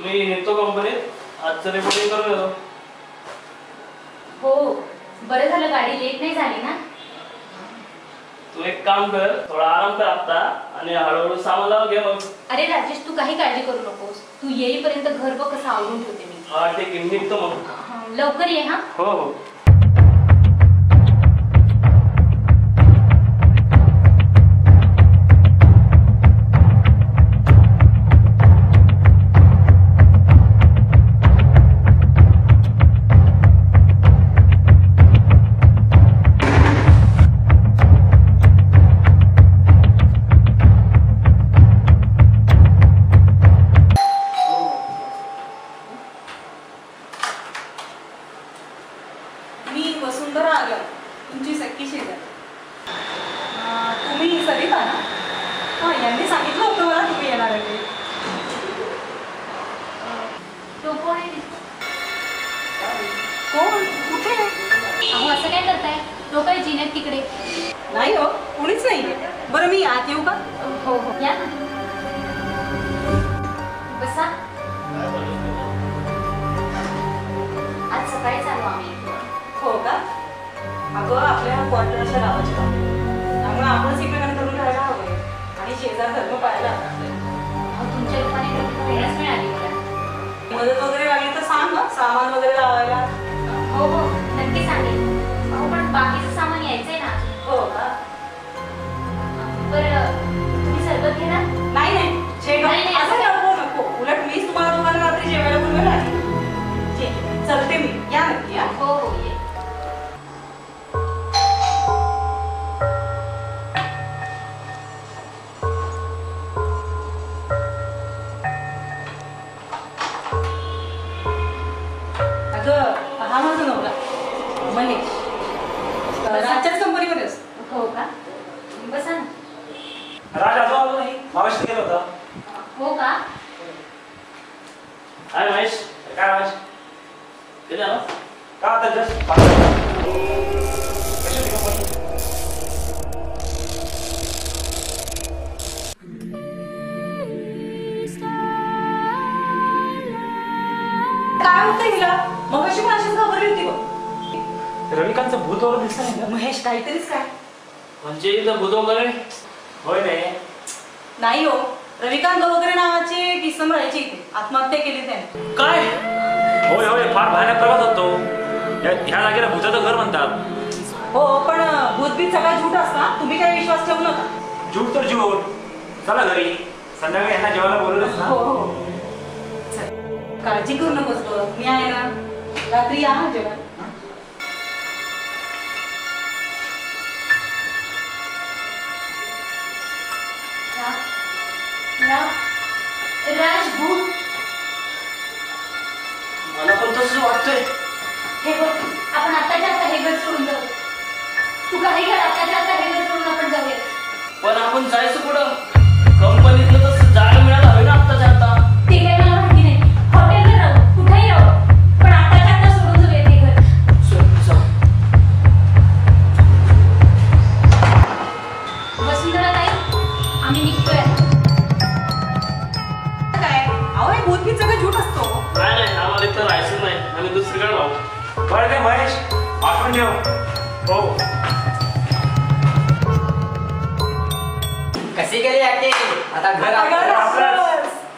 मी येतो कंपनीत, आजचं रिपोर्टिंग करून येतो. हो बरं झालं, गाडी लेट नाही झाली ना. तू एक काम कर, थोडा आराम कर आता आणि हळूहळू सामान लाव घे मग. अरे राजेश, तू काही काळजी करू नकोस. तू येईपर्यंत घर बघ कसं आवरून ठेवते मी. हा ठीक आहे, निघतो मग. लवकर ये. हा हो हो. असं काय करताय? लोक जिन्यात तिकडे. नाही हो, कोणीच नाहीये. बरं मी आत येऊ का? हो हो या ना, बसा. आज सकाळी चालू आम्ही. हो का? अगं आपल्या क्वार्टरच्या गावाच्या त्यामुळे आपणच एकमेकांना धरून राहायला हवंय आणि शेजार धर्म पाळायला हवं. तुमच्या दुकाने प्रेरणाच मिळाली मला. मदत वगैरे लागली तर सांग ना, सामान वगैरे लावायला. हो हो नक्की सांगेल. हो पण बाकीचं सामान यायचंय ना. हो का? बरं तुम्ही सरबत घेणार? नाही नाही नाही, असं नको नको. उलट मीच तुम्हाला दोघांना रात्री जेवायला बोलवेल आली. चलते मी. या नक्की. या. हो हो ये. हा माझा नवरा महेश, राजच्याच कंपनीमध्ये असतो. हो का? बसा ना. राज अजून आलो नाही, मागाशी गेला होता. हो का? हाय महेश, काय महेश? किती आला? का आता जस्ट काय होतं हिला? मग अशी पण अशीच घाबरली होती बघ. रविकांचं भूत वगैरे दिसत नाही ना? महेश काहीतरीच काय? म्हणजे इथं भूत वगैरे? होय रे. नाही हो, रविकांत वगैरे नावाचे एक इसम राहायचे इथे. आत्महत्या केली त्याने. काय? होय होय, फार भयानक प्रवास होतो. ह्या जागेला भूताचं घर म्हणतात. हो पण भूतबीत सगळा झूट असता. तुम्ही काही विश्वास ठेवू नका. झूट तर झूट. चला घरी, संध्याकाळी यांना जेवायला बोलवलंच ना. हो हो चल, काळजी करू नकोस बघ, मी आहे ना. रात्री या ना जेवण. राजभूत. मला पण तसंच वाटतंय. हे बघ, आपण आताच्या आता हे घर सोडून जाऊ. तू काही कर, आताच्या आता हे घर सोडून आपण जाऊया. पण आपण जायचं कुठं? कंपनीतलं तसं जागा मिळायला हवी ना आत्ताच्या आता. ते काही मला माहिती नाही. हॉटेलवर राहू, कुठेही राहू, पण आताच्या आता सोडून जाऊया ते घर. वसुंधरा ताई, आम्ही निघतोय. काय अहो, हे भूतबीत सगळं झूट असतो. नाही नाही, आम्हाला इथं राहायचं नाही. आम्ही दुसरीकडे राहू. बरं काय महेश, आठवण ठेव. हो. कशी केली ऍक्टिंग? आता घर